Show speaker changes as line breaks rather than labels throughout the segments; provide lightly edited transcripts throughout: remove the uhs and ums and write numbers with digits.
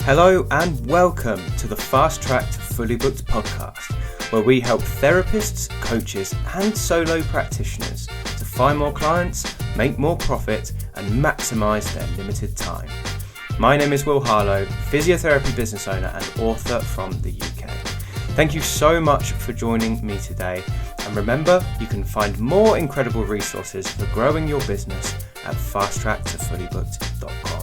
Hello and welcome to the Fast Track to Fully Booked podcast, where we help therapists, coaches and solo practitioners to find more clients, make more profit and maximise their limited time. My name is Will Harlow, physiotherapy business owner and author from the UK. Thank you so much for joining me today, and remember you can find more incredible resources for growing your business at fasttracktoFullyBooked.com.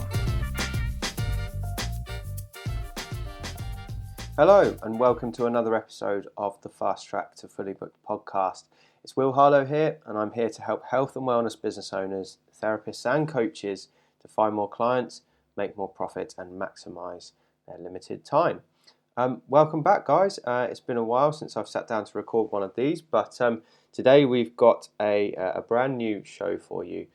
Hello and welcome to another episode of the Fast Track to Fully Booked podcast. It's Will Harlow here, and I'm here to help health and wellness business owners, therapists and coaches to find more clients, make more profit and maximise their limited time. Welcome back, guys. It's been a while since I've sat down to record one of these, but today we've got a brand new show for you,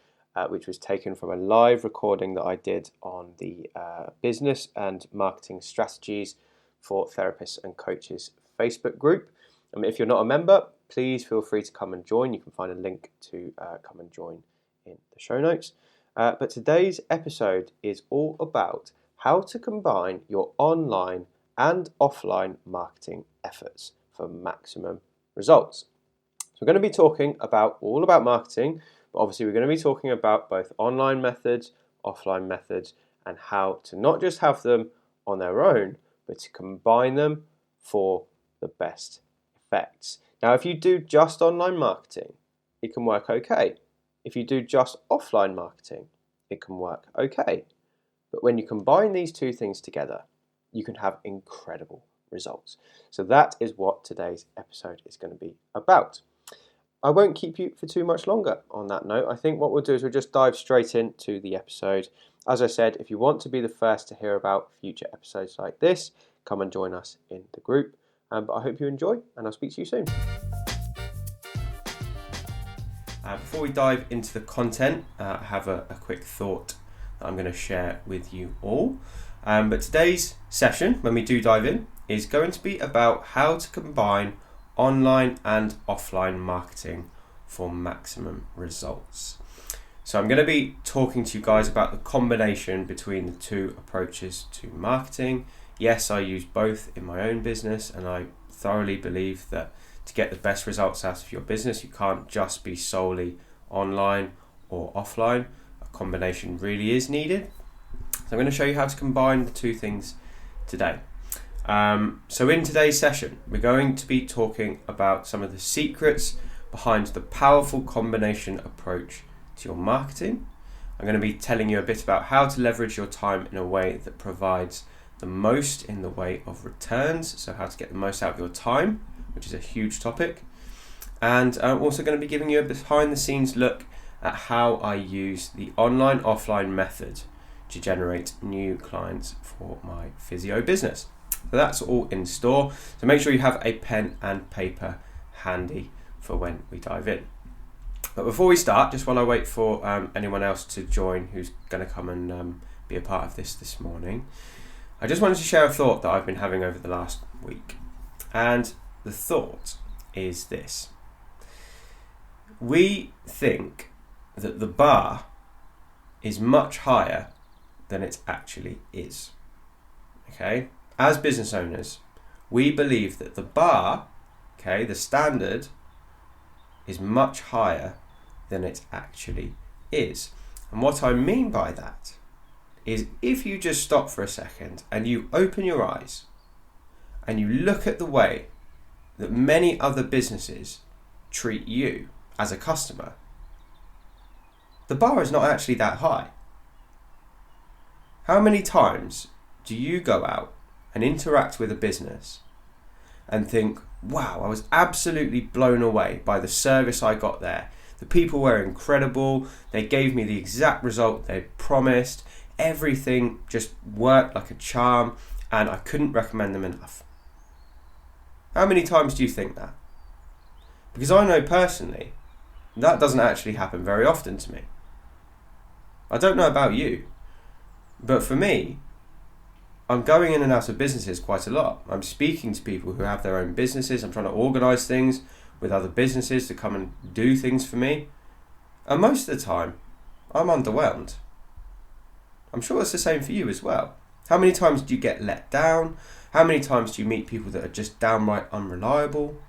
which was taken from a live recording that I did on the business and marketing strategies for therapists and coaches Facebook group. If you're not a member, please feel free to come and join. You can find a link to come and join in the show notes. But today's episode is all about how to combine your online and offline marketing efforts for maximum results. So we're going to be talking all about marketing, but obviously we're going to be talking about both online methods, offline methods, and how to not just have them on their own, but to combine them for the best effects. Now, if you do just online marketing, it can work okay. If you do just offline marketing, it can work okay. But when you combine these two things together, you can have incredible results. So that is what today's episode is going to be about. I won't keep you for too much longer on that note. I think what we'll do is we'll just dive straight into the episode. As I said, if you want to be the first to hear about future episodes like this, come and join us in the group. But I hope you enjoy, and I'll speak to you soon. Before we dive into the content, I have a quick thought that I'm going to share with you all. But today's session, when we do dive in, is going to be about how to combine online and offline marketing for maximum results. So I'm going to be talking to you guys about the combination between the two approaches to marketing. Yes, I use both in my own business, and I thoroughly believe that to get the best results out of your business, you can't just be solely online or offline. A combination really is needed. So I'm going to show you how to combine the two things today. So in today's session, we're going to be talking about some of the secrets behind the powerful combination approach to your marketing. I'm going to be telling you a bit about how to leverage your time in a way that provides the most in the way of returns, so how to get the most out of your time, which is a huge topic. And I'm also going to be giving you a behind the scenes look at how I use the online offline method to generate new clients for my physio business. So that's all in store. So make sure you have a pen and paper handy for when we dive in. But before we start, just while I wait for anyone else to join who's going to come and be a part of this morning, I just wanted to share a thought that I've been having over the last week. And the thought is this. We think that the bar is much higher than it actually is. Okay? As business owners, we believe that the bar, okay, the standard, is much higher than it actually is. And what I mean by that is if you just stop for a second and you open your eyes and you look at the way that many other businesses treat you as a customer, the bar is not actually that high. How many times do you go out and interact with a business and think, wow, I was absolutely blown away by the service I got there. The people were incredible. They gave me the exact result they promised. Everything just worked like a charm, and I couldn't recommend them enough. How many times do you think that? Because I know personally, that doesn't actually happen very often to me. I don't know about you, but for me, I'm going in and out of businesses quite a lot. I'm speaking to people who have their own businesses. I'm trying to organise things with other businesses to come and do things for me. And most of the time, I'm underwhelmed. I'm sure it's the same for you as well. How many times do you get let down? How many times do you meet people that are just downright unreliable?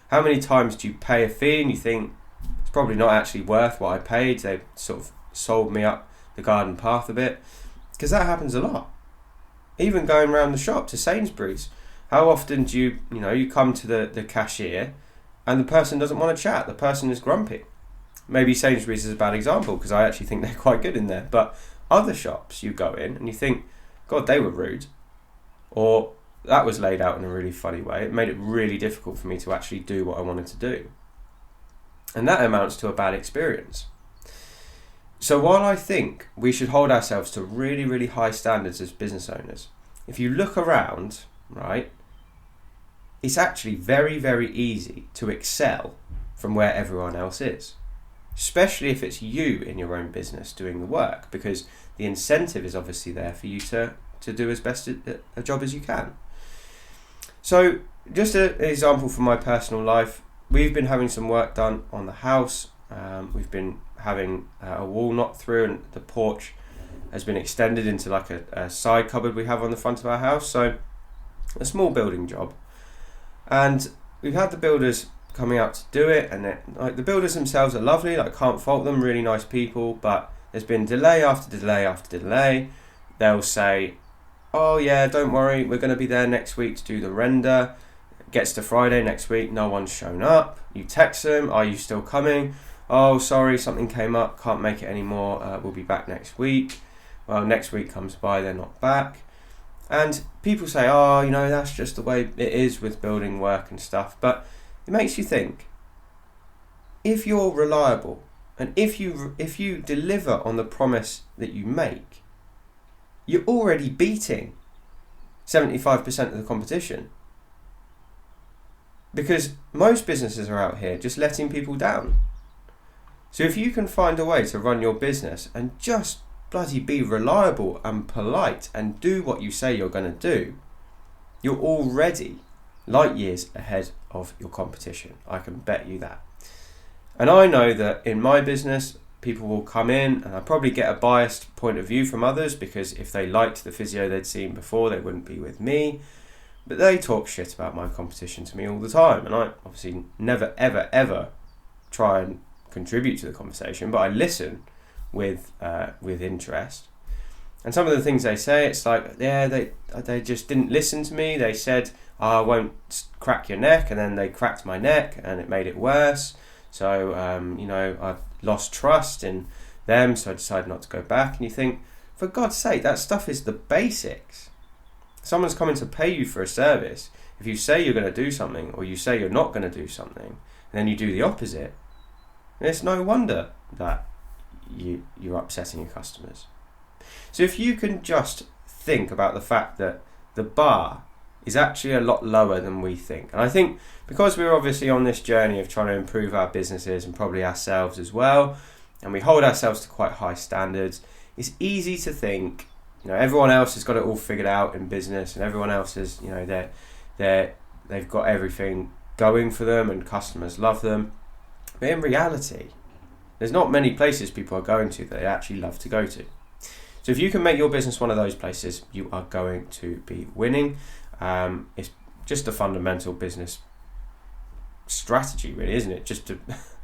How many times do you pay a fee and you think it's probably not actually worth what I paid? They sort of sold me up the garden path a bit. Because that happens a lot. Even going around the shop to Sainsbury's. How often do you come to the cashier and the person doesn't want to chat? The person is grumpy. Maybe Sainsbury's is a bad example because I actually think they're quite good in there. But other shops you go in and you think, God, they were rude. Or that was laid out in a really funny way. It made it really difficult for me to actually do what I wanted to do. And that amounts to a bad experience. So while I think we should hold ourselves to really, really high standards as business owners, if you look around, right, it's actually very, very easy to excel from where everyone else is. Especially if it's you in your own business doing the work, because the incentive is obviously there for you to do as best a job as you can. So just an example from my personal life, we've been having some work done on the house. We've been having a wall knocked through and the porch has been extended into like a side cupboard we have on the front of our house. So a small building job. And we've had the builders coming out to do it, and the builders themselves are lovely, can't fault them, really nice people, but there's been delay after delay after delay. They'll say, oh yeah, don't worry, we're going to be there next week to do the render. It gets to Friday next week, no one's shown up. You text them, are you still coming? Oh, sorry, something came up, can't make it anymore, we'll be back next week. Well, next week comes by, they're not back. And people say, oh, that's just the way it is with building work and stuff. But it makes you think, if you're reliable and if you deliver on the promise that you make, you're already beating 75% of the competition. Because most businesses are out here just letting people down. So if you can find a way to run your business and just bloody be reliable and polite and do what you say you're going to do, you're already light years ahead of your competition. I can bet you that. And I know that in my business, people will come in and I probably get a biased point of view from others, because if they liked the physio they'd seen before, they wouldn't be with me. But they talk shit about my competition to me all the time, and I obviously never, ever, ever try and contribute to the conversation, but I listen with interest. And some of the things they say, it's like, yeah, they just didn't listen to me. They said, I won't crack your neck, and then they cracked my neck and it made it worse. So I've lost trust in them, so I decided not to go back. And you think, for God's sake, that stuff is the basics. Someone's coming to pay you for a service. If you say you're going to do something, or you say you're not going to do something, and then you do the opposite, it's no wonder that you're upsetting your customers. So if you can just think about the fact that the bar is actually a lot lower than we think. And I think because we're obviously on this journey of trying to improve our businesses and probably ourselves as well, and we hold ourselves to quite high standards, it's easy to think, everyone else has got it all figured out in business, and everyone else is, they've got everything going for them and customers love them. But in reality, there's not many places people are going to that they actually love to go to. So if you can make your business one of those places, you are going to be winning. It's just a fundamental business strategy, really, isn't it?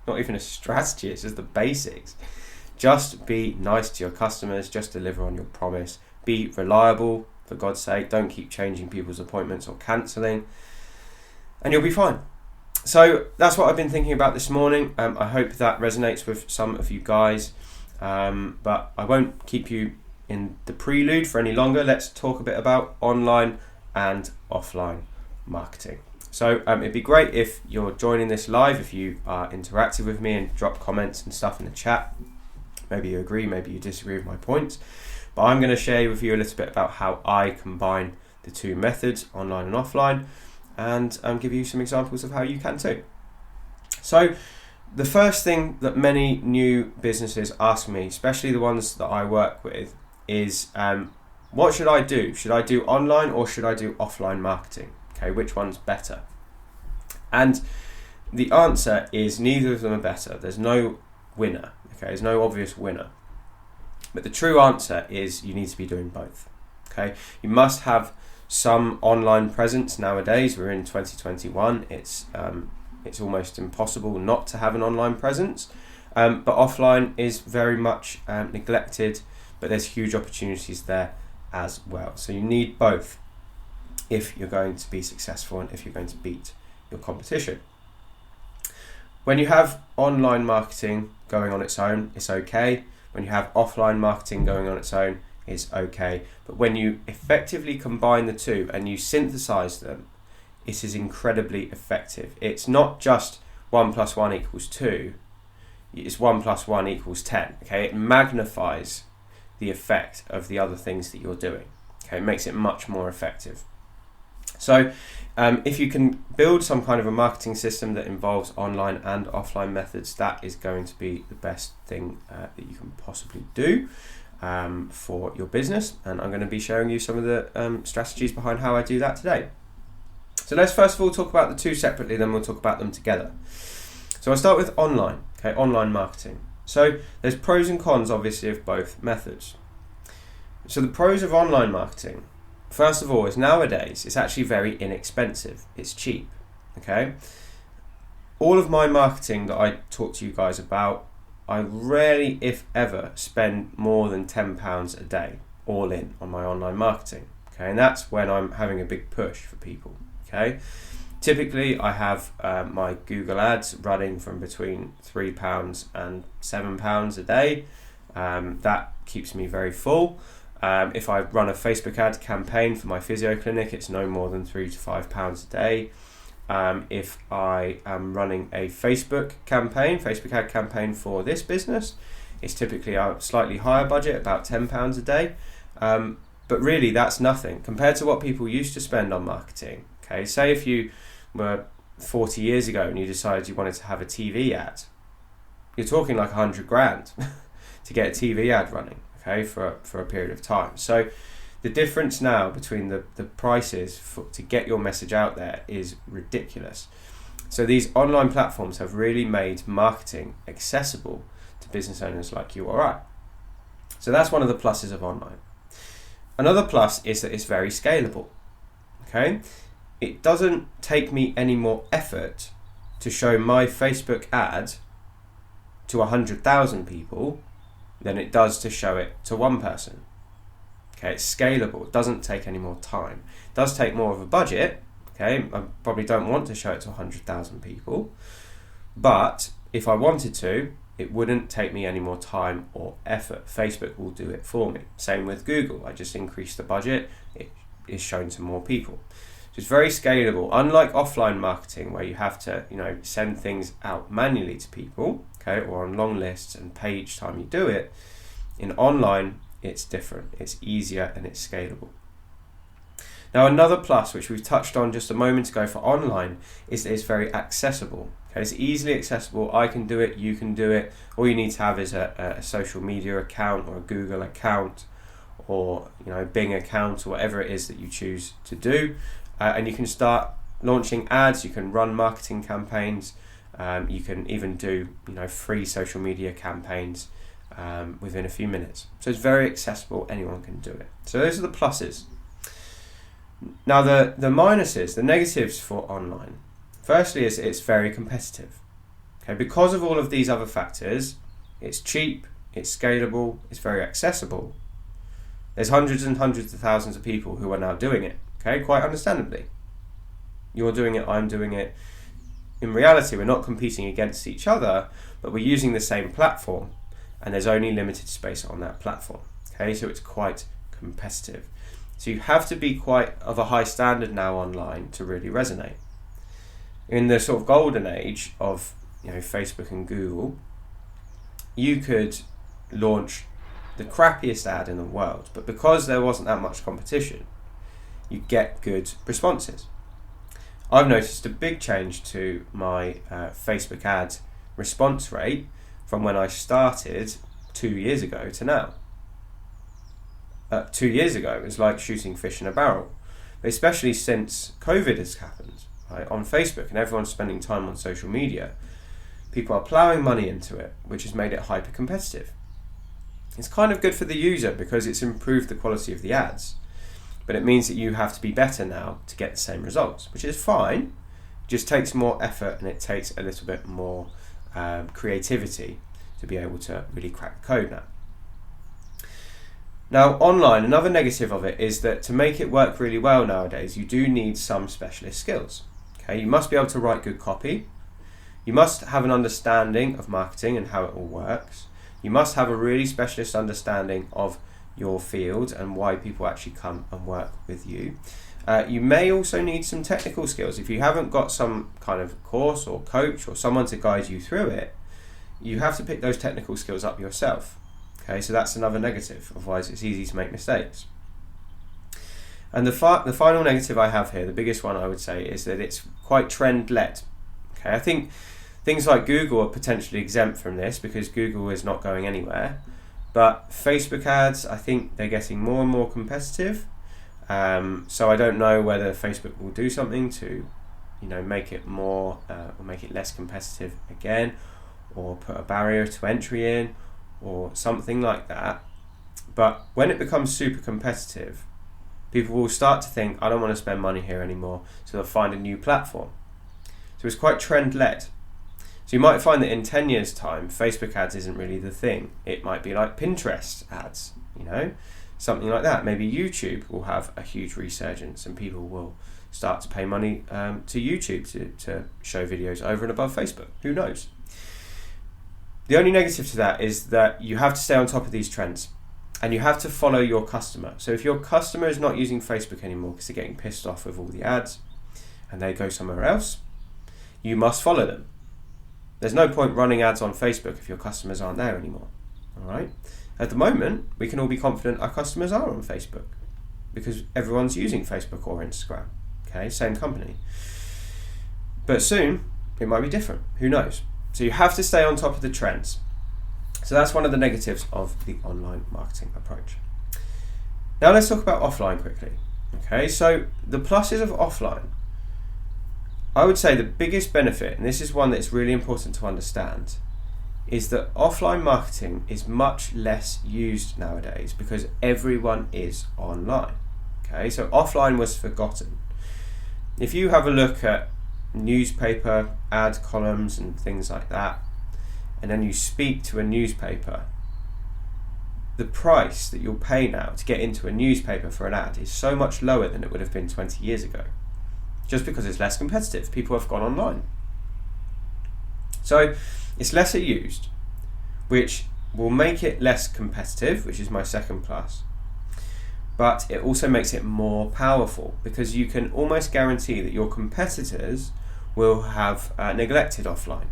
Not even a strategy, it's just the basics. Just be nice to your customers, just deliver on your promise, be reliable, for God's sake, don't keep changing people's appointments or cancelling, and you'll be fine. So that's what I've been thinking about this morning. I hope that resonates with some of you guys, but I won't keep you in the prelude for any longer. Let's talk a bit about online and offline marketing. So it'd be great if you're joining this live, if you are interactive with me and drop comments and stuff in the chat. Maybe you agree, maybe you disagree with my points, but I'm going to share with you a little bit about how I combine the two methods, online and offline, and give you some examples of how you can too. So the first thing that many new businesses ask me, especially the ones that I work with, is what should I do? Should I do online or should I do offline marketing? Okay, which one's better? And the answer is neither of them are better. There's no winner. Okay, there's no obvious winner. But the true answer is you need to be doing both. Okay, you must have some online presence nowadays. We're in 2021. It's almost impossible not to have an online presence, but offline is very much neglected, but there's huge opportunities there as well. So you need both if you're going to be successful and if you're going to beat your competition. When you have online marketing going on its own, it's okay. When you have offline marketing going on its own, it's okay. But when you effectively combine the two and you synthesize them, it is incredibly effective. It's not just 1 + 1 = 2, it's 1 + 1 = 10. Okay, it magnifies the effect of the other things that you're doing. Okay, it makes it much more effective. So if you can build some kind of a marketing system that involves online and offline methods, that is going to be the best thing that you can possibly do for your business. And I'm going to be showing you some of the strategies behind how I do that today. So let's first of all talk about the two separately, then we'll talk about them together. So I'll start with online, okay, online marketing. So there's pros and cons, obviously, of both methods. So the pros of online marketing, first of all, is nowadays it's actually very inexpensive. It's cheap, okay? All of my marketing that I talk to you guys about, I rarely, if ever, spend more than £10 a day, all in, on my online marketing, okay? And that's when I'm having a big push for people, okay? Typically, I have my Google ads running from between £3 and £7 a day. That keeps me very full. If I run a Facebook ad campaign for my physio clinic, it's no more than £3 to £5 a day. If I am running a Facebook ad campaign for this business, it's typically a slightly higher budget, about £10 a day. But really, that's nothing compared to what people used to spend on marketing. Okay, say if you were 40 years ago and you decided you wanted to have a TV ad, you're talking like 100 grand to get a TV ad running, okay, for a period of time. So the difference now between the prices to get your message out there is ridiculous. So these online platforms have really made marketing accessible to business owners like you or I. So that's one of the pluses of online. Another plus is that it's very scalable, okay? It doesn't take me any more effort to show my Facebook ad to 100,000 people than it does to show it to one person. Okay, it's scalable. It doesn't take any more time. It does take more of a budget. Okay, I probably don't want to show it to 100,000 people, but if I wanted to, it wouldn't take me any more time or effort. Facebook will do it for me. Same with Google. I just increase the budget. It is shown to more people. So it's very scalable. Unlike offline marketing, where you have to, send things out manually to people, okay, or on long lists and pay each time you do it. In online, it's different. It's easier and it's scalable. Now, another plus, which we've touched on just a moment ago for online, is that it's very accessible. Okay, it's easily accessible. I can do it. You can do it. All you need to have is a social media account or a Google account, or Bing account, or whatever it is that you choose to do. And you can start launching ads, you can run marketing campaigns, you can even do free social media campaigns within a few minutes. So it's very accessible, anyone can do it. So those are the pluses. Now the minuses, the negatives for online. Firstly is it's very competitive. Okay, because of all of these other factors, it's cheap, it's scalable, it's very accessible. There's hundreds and hundreds of thousands of people who are now doing it. Okay, quite understandably. You're doing it, I'm doing it. In reality, we're not competing against each other, but we're using the same platform, and there's only limited space on that platform. Okay, so it's quite competitive. So you have to be quite of a high standard now online to really resonate. In the sort of golden age of Facebook and Google, you could launch the crappiest ad in the world, but because there wasn't that much competition, you get good responses. I've noticed a big change to my Facebook ad response rate from when I started 2 years ago to now. 2 years ago, it was like shooting fish in a barrel, but especially since COVID has happened, right, on Facebook, and everyone's spending time on social media, people are ploughing money into it, which has made it hyper competitive. It's kind of good for the user because it's improved the quality of the ads, but it means that you have to be better now to get the same results, which is fine. It just takes more effort and it takes a little bit more creativity to be able to really crack the code now. Now, online, another negative of it is that to make it work really well nowadays, you do need some specialist skills. Okay, you must be able to write good copy. You must have an understanding of marketing and how it all works. You must have a really specialist understanding of your field and why people actually come and work with you. You may also need some technical skills. If you haven't got some kind of course or coach or someone to guide you through it, you have to pick those technical skills up yourself. Okay, so that's another negative, otherwise it's easy to make mistakes. And the final negative I have here, the biggest one I would say, is that it's quite trend-led. Okay, I think things like Google are potentially exempt from this because Google is not going anywhere. But Facebook ads, I think they're getting more and more competitive. So I don't know whether Facebook will do something to, make it more or make it less competitive again, or put a barrier to entry in, or something like that. But when it becomes super competitive, people will start to think, I don't want to spend money here anymore, so they'll find a new platform. So it's quite trend-led. So you might find that in 10 years' time, Facebook ads isn't really the thing. It might be like Pinterest ads, something like that. Maybe YouTube will have a huge resurgence and people will start to pay money to YouTube to show videos over and above Facebook. Who knows? The only negative to that is that you have to stay on top of these trends and you have to follow your customer. So if your customer is not using Facebook anymore because they're getting pissed off with all the ads and they go somewhere else, you must follow them. There's no point running ads on Facebook if your customers aren't there anymore. All right. At the moment, we can all be confident our customers are on Facebook because everyone's using Facebook or Instagram. Okay, same company. But soon, it might be different. Who knows? So you have to stay on top of the trends. So that's one of the negatives of the online marketing approach. Now let's talk about offline quickly. Okay, so the pluses of offline. I would say the biggest benefit, and this is one that's really important to understand, is that offline marketing is much less used nowadays because everyone is online. Okay, so offline was forgotten. If you have a look at newspaper ad columns and things like that, and then you speak to a newspaper, the price that you'll pay now to get into a newspaper for an ad is so much lower than it would have been 20 years ago. Just because it's less competitive. People have gone online. So it's lesser used, which will make it less competitive, which is my second plus. But it also makes it more powerful because you can almost guarantee that your competitors will have neglected offline.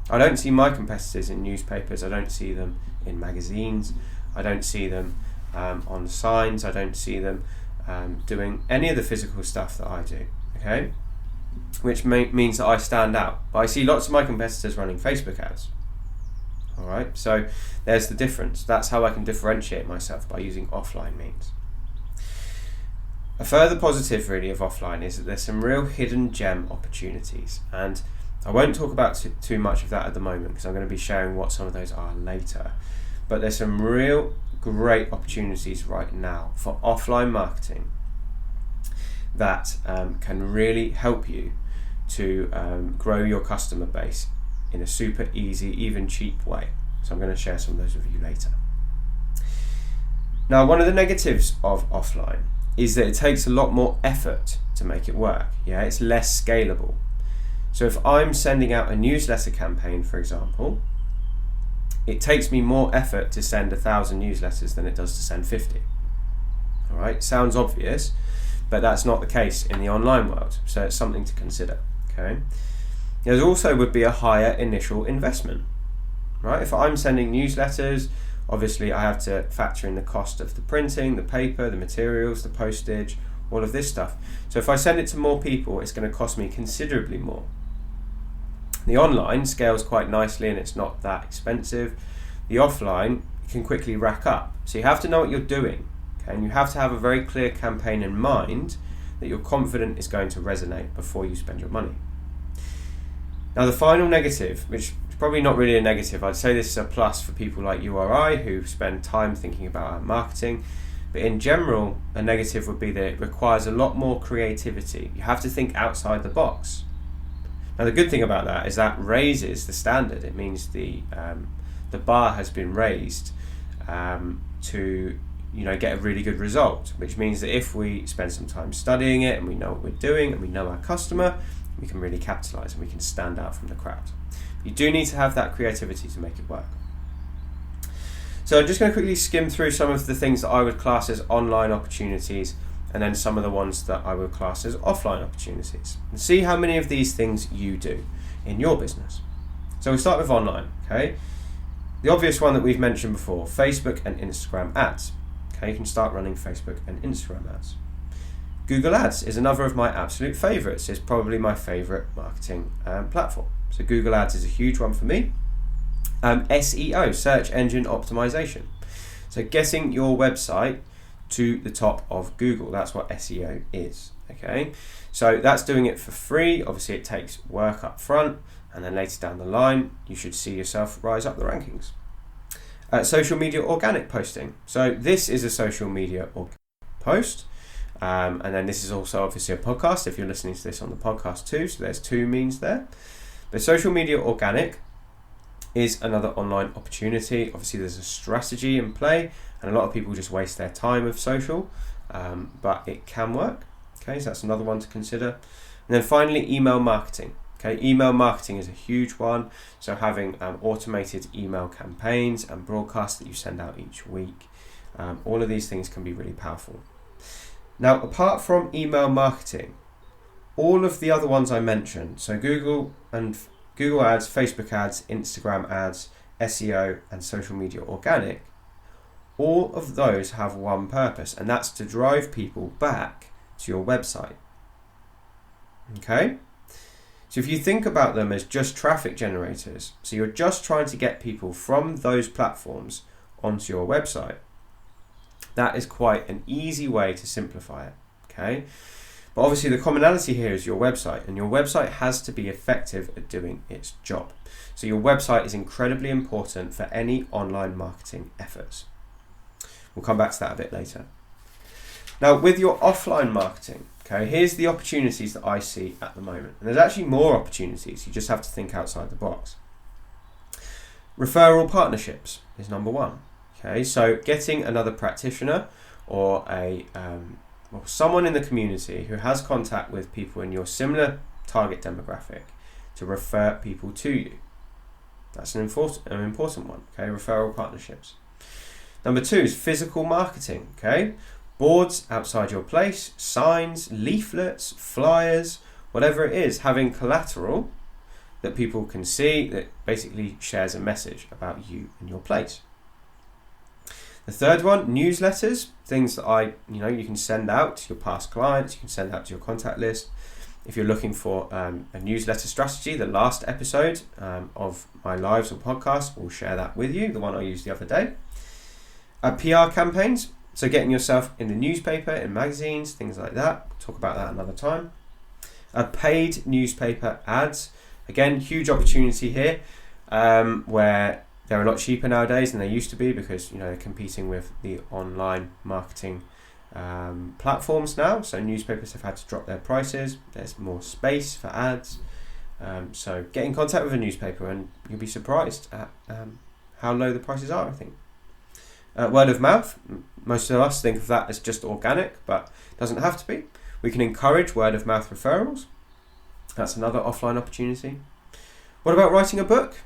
I don't see my competitors in newspapers. I don't see them in magazines. I don't see them on signs. I don't see them doing any of the physical stuff that I do. Okay, which means that I stand out. But I see lots of my competitors running Facebook ads. All right, so there's the difference. That's how I can differentiate myself, by using offline means. A further positive really of offline is that there's some real hidden gem opportunities, and I won't talk about too much of that at the moment because I'm going to be sharing what some of those are later. But there's some real great opportunities right now for offline marketing that can really help you to grow your customer base in a super easy, even cheap way. So I'm going to share some of those with you later. Now, one of the negatives of offline is that it takes a lot more effort to make it work. Yeah, it's less scalable. So if I'm sending out a newsletter campaign, for example, it takes me more effort to send 1,000 newsletters than it does to send 50. All right, sounds obvious, but that's not the case in the online world. So it's something to consider. Okay. There also would be a higher initial investment. Right? If I'm sending newsletters, obviously I have to factor in the cost of the printing, the paper, the materials, the postage, all of this stuff. So if I send it to more people, it's going to cost me considerably more. The online scales quite nicely and it's not that expensive. The offline can quickly rack up. So you have to know what you're doing, okay? And you have to have a very clear campaign in mind that you're confident is going to resonate before you spend your money. Now the final negative, which is probably not really a negative, I'd say this is a plus for people like you or I who spend time thinking about our marketing, But in general, a negative would be that it requires a lot more creativity. You have to think outside the box. Now the good thing about that is that raises the standard. It means the bar has been raised to get a really good result, which means that if we spend some time studying it and we know what we're doing and we know our customer, we can really capitalize and we can stand out from the crowd. You do need to have that creativity to make it work. So I'm just going to quickly skim through some of the things that I would class as online opportunities, and then some of the ones that I would class as offline opportunities, and see how many of these things you do in your business. So we'll start with online, okay? The obvious one that we've mentioned before, Facebook and Instagram ads. Okay, you can start running Facebook and Instagram ads. Google Ads is another of my absolute favorites. It's probably my favorite marketing platform. So Google Ads is a huge one for me. SEO, search engine optimization. So getting your website to the top of Google, that's what SEO is. Okay, so that's doing it for free. Obviously it takes work up front, and then later down the line you should see yourself rise up the rankings. Social media organic posting. So this is a social media post, and then this is also obviously a podcast if you're listening to this on the podcast too, so there's two means there. But social media organic is another online opportunity. Obviously there's a strategy in play, and a lot of people just waste their time with social, but it can work. Okay, so that's another one to consider. And then finally, email marketing. Okay, email marketing is a huge one. So having automated email campaigns and broadcasts that you send out each week, all of these things can be really powerful. Now, apart from email marketing, all of the other ones I mentioned, so Google Ads, Facebook ads, Instagram ads, SEO, and social media organic, all of those have one purpose, and that's to drive people back to your website. Okay? So if you think about them as just traffic generators, so you're just trying to get people from those platforms onto your website, that is quite an easy way to simplify it. Okay? But obviously the commonality here is your website, and your website has to be effective at doing its job. So your website is incredibly important for any online marketing efforts. We'll come back to that a bit later. Now with your offline marketing, okay, here's the opportunities that I see at the moment. And there's actually more opportunities, you just have to think outside the box. Referral partnerships is number one. Okay, so getting another practitioner or someone in the community who has contact with people in your similar target demographic to refer people to you. That's an important one, okay, referral partnerships. Number two is physical marketing, okay? Boards outside your place, signs, leaflets, flyers, whatever it is, having collateral that people can see that basically shares a message about you and your place. The third one, newsletters, things that you can send out to your past clients, you can send out to your contact list. If you're looking for a newsletter strategy, the last episode of my lives or podcast will share that with you, the one I used the other day. PR campaigns, so getting yourself in the newspaper, in magazines, things like that. We'll talk about that another time. Paid newspaper ads, again, huge opportunity here, where they're a lot cheaper nowadays than they used to be because they're competing with the online marketing platforms now. So newspapers have had to drop their prices. There's more space for ads. So get in contact with a newspaper and you'll be surprised at how low the prices are, I think. Word of mouth, most of us think of that as just organic, but it doesn't have to be. We can encourage word of mouth referrals. That's another offline opportunity. What about writing a book?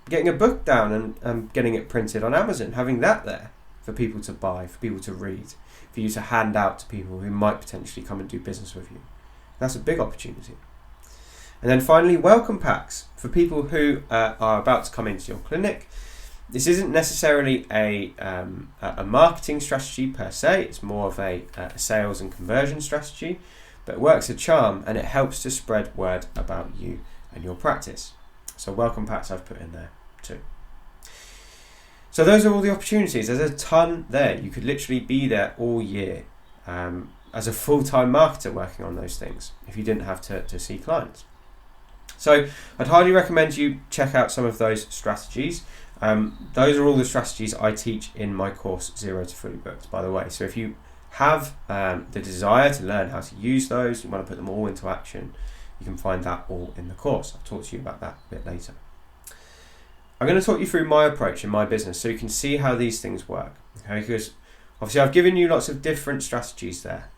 Getting a book down and getting it printed on Amazon, having that there for people to buy, for people to read, for you to hand out to people who might potentially come and do business with you. That's a big opportunity. And then finally, welcome packs for people who are about to come into your clinic. This isn't necessarily a marketing strategy per se, it's more of a sales and conversion strategy, but it works a charm and it helps to spread word about you and your practice. So welcome packs I've put in there too. So those are all the opportunities. There's a ton there. You could literally be there all year as a full-time marketer working on those things if you didn't have to see clients. So I'd highly recommend you check out some of those strategies. Those are all the strategies I teach in my course Zero to Fully Booked, by the way. So if you have the desire to learn how to use those, you want to put them all into action, you can find that all in the course. I'll talk to you about that a bit later. I'm going to talk you through my approach in my business so you can see how these things work. Okay, because obviously I've given you lots of different strategies there,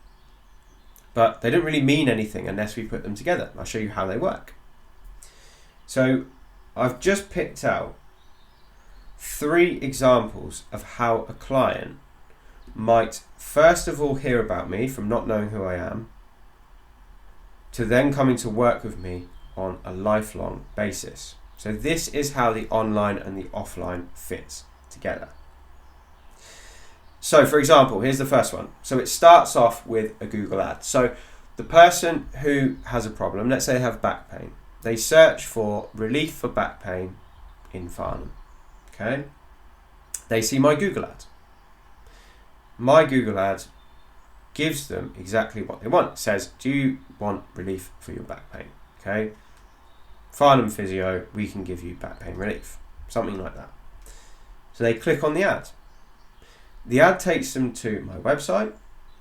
but they don't really mean anything unless we put them together. I'll show you how they work. So I've just picked out 3 examples of how a client might first of all hear about me from not knowing who I am, to then coming to work with me on a lifelong basis. So this is how the online and the offline fits together. So for example, here's the first one. So it starts off with a Google ad. So the person who has a problem, let's say they have back pain, they search for relief for back pain in Farnham. Okay? They see my Google ad. My Google ad gives them exactly what they want. It says, do you want relief for your back pain? Okay? Farnham Physio, we can give you back pain relief. Something like that. So they click on the ad. The ad takes them to my website,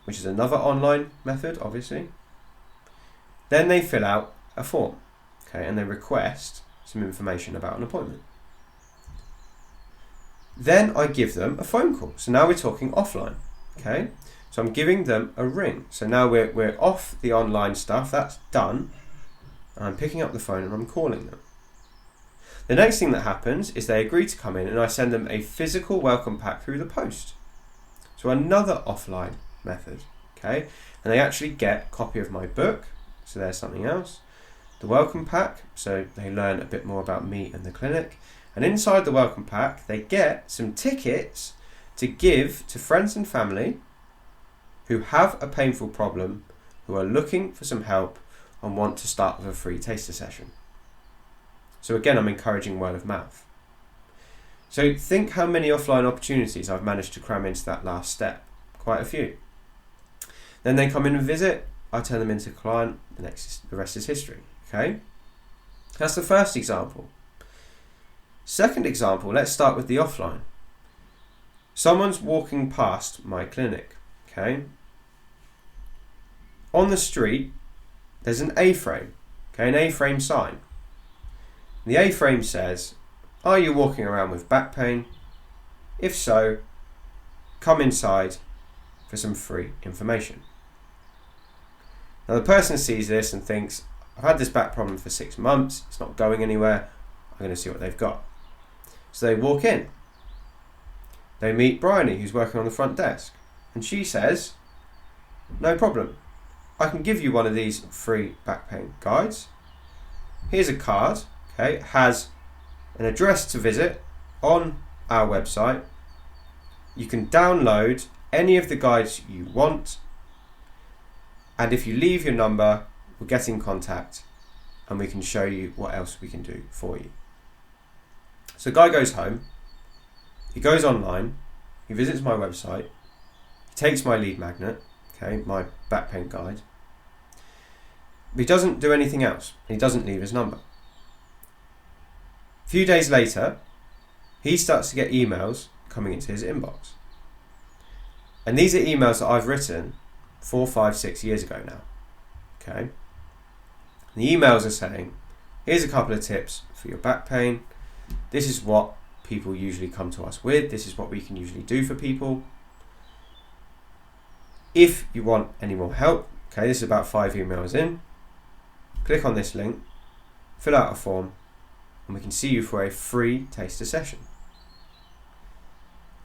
which is another online method, obviously. Then they fill out a form, okay, and they request some information about an appointment. Then I give them a phone call. So now we're talking offline, okay? So I'm giving them a ring. So now we're off the online stuff, that's done. And I'm picking up the phone and I'm calling them. The next thing that happens is they agree to come in and I send them a physical welcome pack through the post. So another offline method, okay? And they actually get a copy of my book, so there's something else. The welcome pack, so they learn a bit more about me and the clinic. And inside the welcome pack, they get some tickets to give to friends and family who have a painful problem, who are looking for some help and want to start with a free taster session. So again, I'm encouraging word of mouth. So think how many offline opportunities I've managed to cram into that last step. Quite a few. Then they come in and visit, I turn them into a client, the rest is history. Okay? That's the first example. Second example, let's start with the offline. Someone's walking past my clinic. Okay? On the street, there's an A-frame, okay, an A-frame sign. The A-frame says, are you walking around with back pain? If so, come inside for some free information. Now the person sees this and thinks, I've had this back problem for 6 months, it's not going anywhere, I'm going to see what they've got. So they walk in. They meet Bryony, who's working on the front desk, and she says, no problem. I can give you one of these free back pain guides. Here's a card, okay, it has an address to visit on our website. You can download any of the guides you want, and if you leave your number, we'll get in contact and we can show you what else we can do for you. So guy goes home, he goes online, he visits my website, he takes my lead magnet, okay, my back pain guide. But he doesn't do anything else. He doesn't leave his number. A few days later, he starts to get emails coming into his inbox. And these are emails that I've written 4, 5, 6 years ago now. Okay? And the emails are saying, here's a couple of tips for your back pain. This is what people usually come to us with. This is what we can usually do for people. If you want any more help, okay, this is about 5 emails in. Click on this link, fill out a form, and we can see you for a free taster session.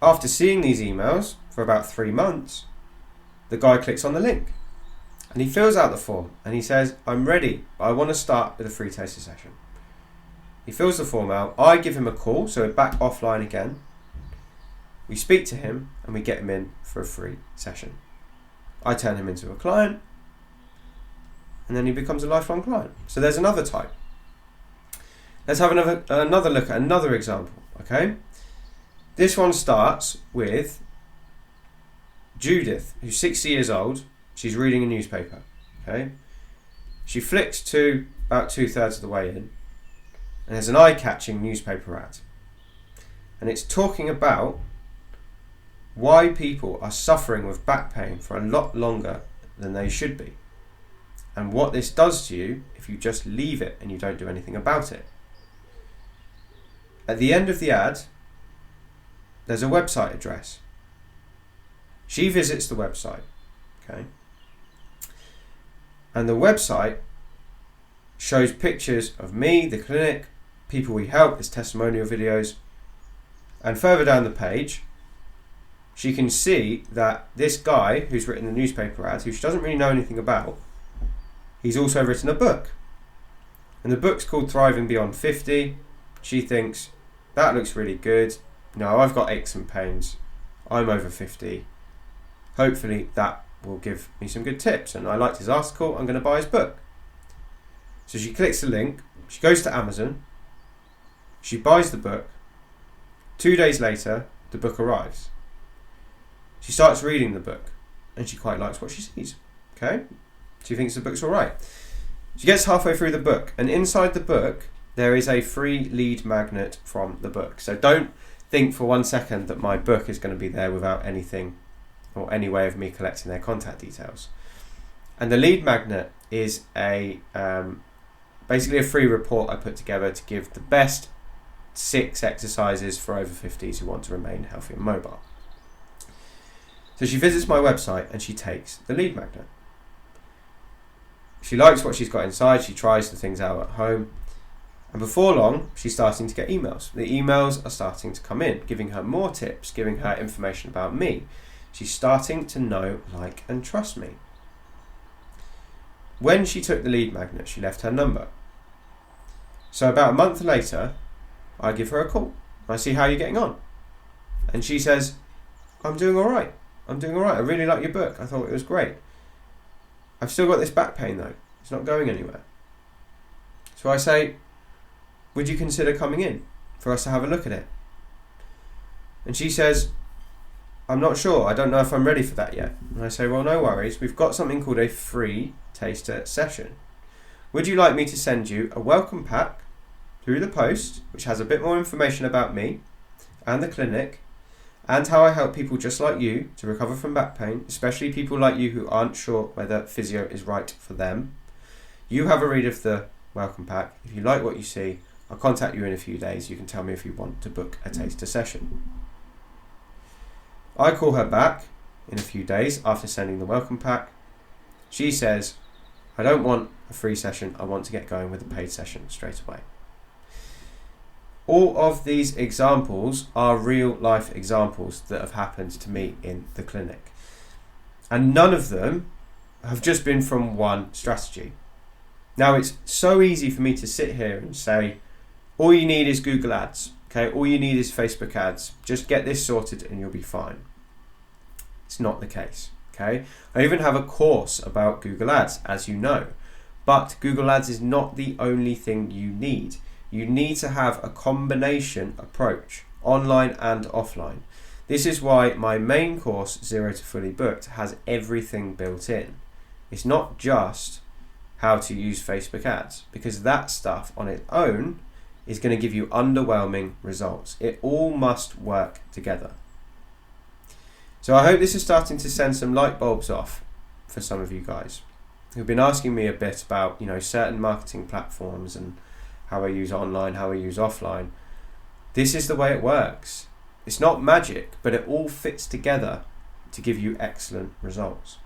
After seeing these emails for about 3 months, the guy clicks on the link and he fills out the form and he says, I'm ready, but I want to start with a free taster session. He fills the form out, I give him a call, so we're back offline again. We speak to him and we get him in for a free session. I turn him into a client and then he becomes a lifelong client. So there's another type. Let's have another look at another example, okay? This one starts with Judith, who's 60 years old. She's reading a newspaper, okay? She flicks to about 2/3 of the way in, and there's an eye-catching newspaper ad. and it's talking about why people are suffering with back pain for a lot longer than they should be, and what this does to you if you just leave it and you don't do anything about it. At the end of the ad, there's a website address. She visits the website, okay? And the website shows pictures of me, the clinic, people we help, there's testimonial videos. And further down the page, she can see that this guy who's written the newspaper ad, who she doesn't really know anything about, he's also written a book. And the book's called Thriving Beyond 50. She thinks, that looks really good. No, I've got aches and pains. I'm over 50. Hopefully that will give me some good tips. And I liked his article. I'm going to buy his book. So she clicks the link. She goes to Amazon. She buys the book. 2 days later, the book arrives. She starts reading the book. And she quite likes what she sees. Okay? She thinks the book's all right. She gets halfway through the book. And inside the book, there is a free lead magnet from the book. So don't think for 1 second that my book is going to be there without anything or any way of me collecting their contact details. And the lead magnet is basically a free report I put together to give the best 6 exercises for over 50s who want to remain healthy and mobile. So she visits my website and she takes the lead magnet. She likes what she's got inside. She tries the things out at home. And before long, she's starting to get emails. The emails are starting to come in, giving her more tips, giving her information about me. She's starting to know, like, and trust me. When she took the lead magnet, she left her number. So about a month later, I give her a call. I see how you're getting on. And she says, I'm doing all right. I'm doing all right. I really like your book. I thought it was great. I've still got this back pain though. It's not going anywhere. So I say, would you consider coming in for us to have a look at it? And she says, I'm not sure. I don't know if I'm ready for that yet. And I say, well, no worries. We've got something called a free taster session. Would you like me to send you a welcome pack through the post, which has a bit more information about me and the clinic and how I help people just like you to recover from back pain, especially people like you who aren't sure whether physio is right for them. You have a read of the welcome pack. If you like what you see, I'll contact you in a few days. You can tell me if you want to book a taster session. I call her back in a few days after sending the welcome pack. She says, I don't want a free session. I want to get going with a paid session straight away. All of these examples are real life examples that have happened to me in the clinic. And none of them have just been from one strategy. Now, it's so easy for me to sit here and say, all you need is Google Ads. Okay, all you need is Facebook ads. Just get this sorted and you'll be fine. It's not the case. Okay, I even have a course about Google Ads, as you know. But Google Ads is not the only thing you need. You need to have a combination approach, online and offline. This is why my main course, Zero to Fully Booked, has everything built in. It's not just how to use Facebook ads, because that stuff on its own is going to give you underwhelming results. It all must work together. So I hope this is starting to send some light bulbs off for some of you guys who've been asking me a bit about, certain marketing platforms and how I use online, how I use offline. This is the way it works. It's not magic, but it all fits together to give you excellent results.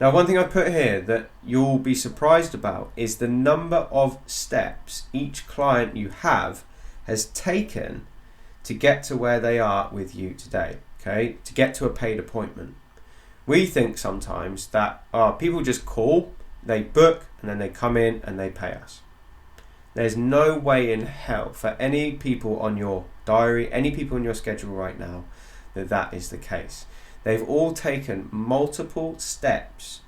Now, one thing I put here that you'll be surprised about is the number of steps each client you have has taken to get to where they are with you today, okay? To get to a paid appointment. We think sometimes that people just call, they book, and then they come in and they pay us. There's no way in hell for any people on your diary, any people on your schedule right now, that is the case. They've all taken multiple steps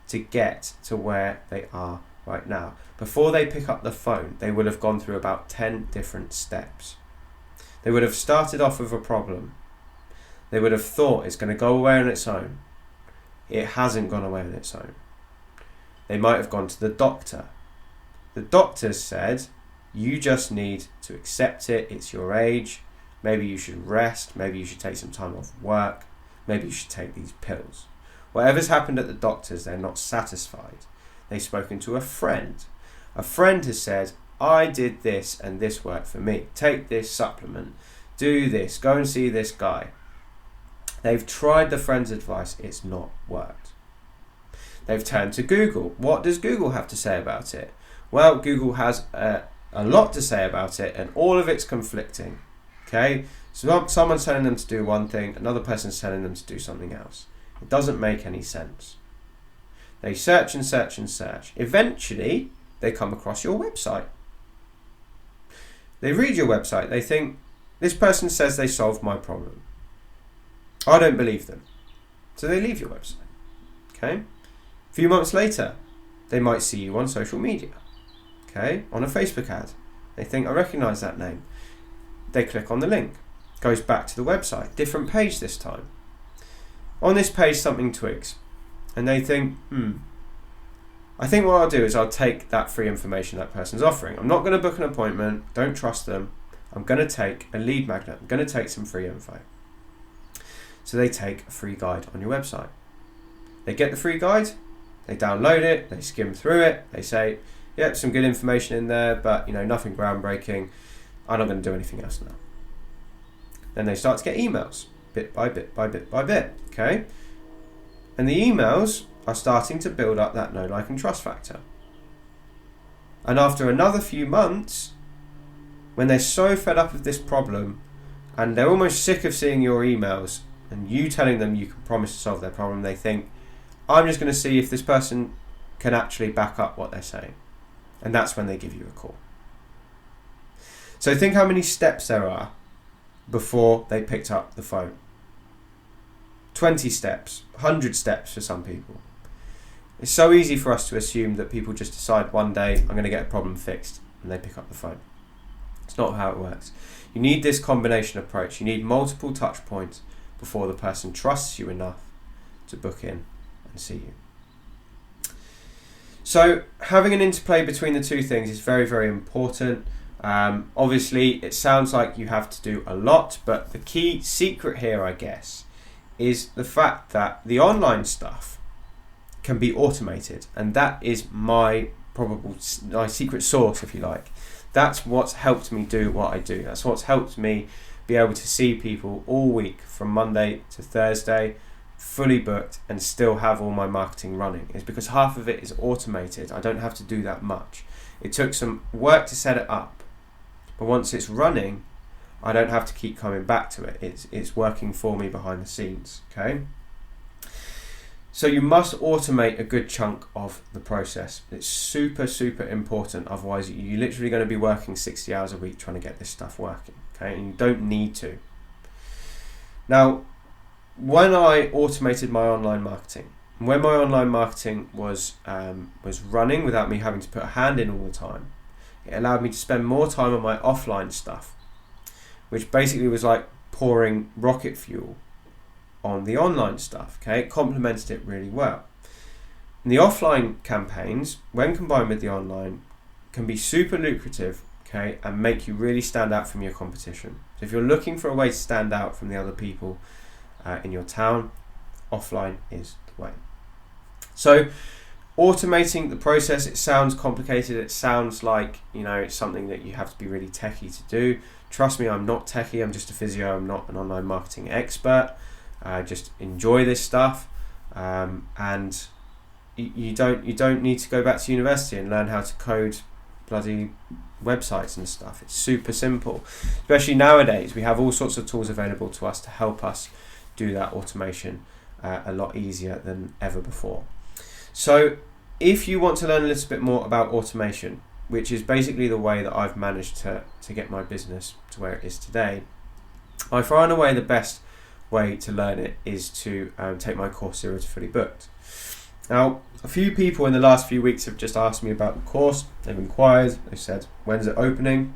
to get to where they are right now. Before they pick up the phone, they will have gone through about 10 different steps. They would have started off with a problem. They would have thought it's going to go away on its own. It hasn't gone away on its own. They might have gone to the doctor. The doctor said, You just need to accept it. It's your age. Maybe you should rest. Maybe you should take some time off work. Maybe you should take these pills. Whatever's happened at the doctors, they're not satisfied. They've spoken to a friend. A friend has said, I did this and this worked for me. Take this supplement. Do this. Go and see this guy. They've tried the friend's advice. It's not worked. They've turned to Google. What does Google have to say about it? Well, Google has a lot to say about it, and all of it's conflicting. Okay? So someone's telling them to do one thing, another person's telling them to do something else. It doesn't make any sense. They search and search and search. Eventually, they come across your website. They read your website. They think, this person says they solved my problem. I don't believe them. So they leave your website. Okay? A few months later, they might see you on social media. Okay? On a Facebook ad. They think, I recognise that name. They click on the link. Goes back to the website. Different page this time. On this page, something twigs. And they think, I think what I'll do is I'll take that free information that person's offering. I'm not going to book an appointment. Don't trust them. I'm going to take a lead magnet. I'm going to take some free info. So they take a free guide on your website. They get the free guide. They download it. They skim through it. They say, yep, some good information in there, but nothing groundbreaking. I'm not going to do anything else now. Then they start to get emails, bit by bit by bit by bit. Okay? And the emails are starting to build up that know, like, and trust factor. And after another few months, when they're so fed up with this problem and they're almost sick of seeing your emails and you telling them you can promise to solve their problem, they think, I'm just going to see if this person can actually back up what they're saying. And that's when they give you a call. So think how many steps there are before they picked up the phone. 20 steps, 100 steps for some people. It's so easy for us to assume that people just decide one day, I'm going to get a problem fixed, and they pick up the phone. It's not how it works. You need this combination approach. You need multiple touch points before the person trusts you enough to book in and see you. So having an interplay between the two things is very, very important. Obviously, it sounds like you have to do a lot, but the key secret here, I guess, is the fact that the online stuff can be automated, and that is my secret sauce, if you like. That's what's helped me do what I do. That's what's helped me be able to see people all week from Monday to Thursday, fully booked, and still have all my marketing running. It's because half of it is automated. I don't have to do that much. It took some work to set it up, but once it's running, I don't have to keep coming back to it. It's working for me behind the scenes. Okay. So you must automate a good chunk of the process. It's super, super important. Otherwise, you're literally going to be working 60 hours a week trying to get this stuff working. Okay, and you don't need to. Now, when I automated my online marketing, when my online marketing was running without me having to put a hand in all the time, it allowed me to spend more time on my offline stuff, which basically was like pouring rocket fuel on the online stuff. Okay, it complemented it really well. And the offline campaigns, when combined with the online, can be super lucrative, okay, and make you really stand out from your competition. So if you're looking for a way to stand out from the other people in your town, offline is the way. So automating the process, it sounds complicated. It sounds like it's something that you have to be really techie to do. Trust me, I'm not techie. I'm just a physio. I'm not an online marketing expert. Just enjoy this stuff, and you don't need to go back to university and learn how to code bloody websites and stuff. It's super simple. Especially nowadays, we have all sorts of tools available to us to help us do that automation a lot easier than ever before. So if you want to learn a little bit more about automation, which is basically the way that I've managed to get my business to where it is today, I find a way the best way to learn it is to take my course 0 to Fully Booked. Now, a few people in the last few weeks have just asked me about the course. They've inquired, they've said, when's it opening?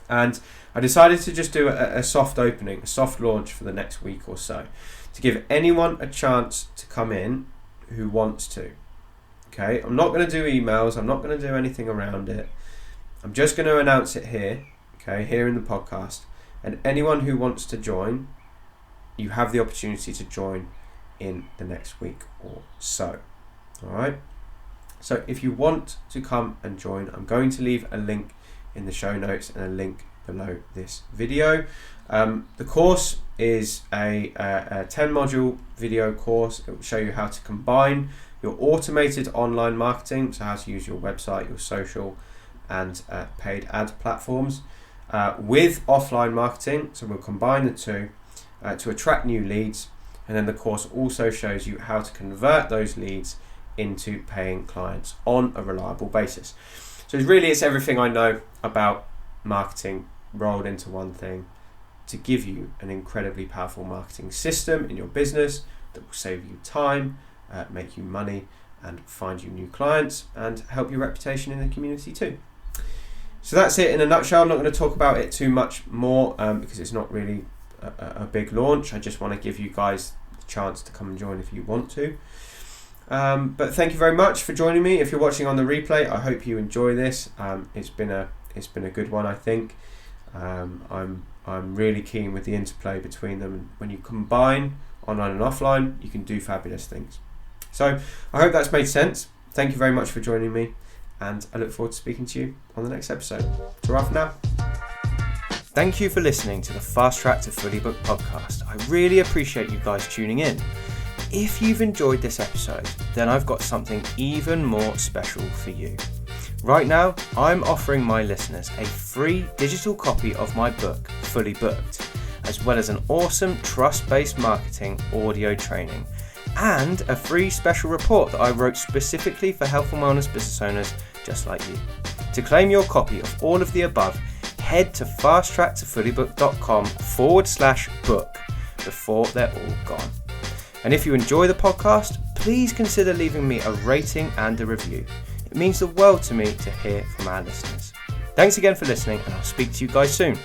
And I decided to just do a soft opening, a soft launch for the next week or so, to give anyone a chance to come in who wants to. Okay, I'm not going to do emails, I'm not going to do anything around it. I'm just going to announce it here, okay, here in the podcast. And anyone who wants to join, you have the opportunity to join in the next week or so. All right. So if you want to come and join, I'm going to leave a link in the show notes and a link below this video. The course is a 10-module video course. It will show you how to combine your automated online marketing, so how to use your website, your social and paid ad platforms with offline marketing. So we'll combine the two to attract new leads, and then the course also shows you how to convert those leads into paying clients on a reliable basis. So it's everything I know about marketing rolled into one thing to give you an incredibly powerful marketing system in your business that will save you time, make you money, and find you new clients and help your reputation in the community too. So that's it in a nutshell. I'm not going to talk about it too much more because it's not really a big launch. I just want to give you guys the chance to come and join if you want to. But thank you very much for joining me. If you're watching on the replay, I hope you enjoy this. It's been a good one, I think. I'm really keen with the interplay between them. When you combine online and offline, you can do fabulous things. So I hope that's made sense. Thank you very much for joining me, and I look forward to speaking to you on the next episode. Ta-ra for now. Thank you for listening to the Fast Track to Fully Booked podcast. I really appreciate you guys tuning in. If you've enjoyed this episode, then I've got something even more special for you. Right now, I'm offering my listeners a free digital copy of my book, Fully Booked, as well as an awesome trust-based marketing audio training, and a free special report that I wrote specifically for health and wellness business owners just like you. To claim your copy of all of the above, head to fasttracktofullybooked.com/book before they're all gone. And if you enjoy the podcast, please consider leaving me a rating and a review. It means the world to me to hear from our listeners. Thanks again for listening, and I'll speak to you guys soon.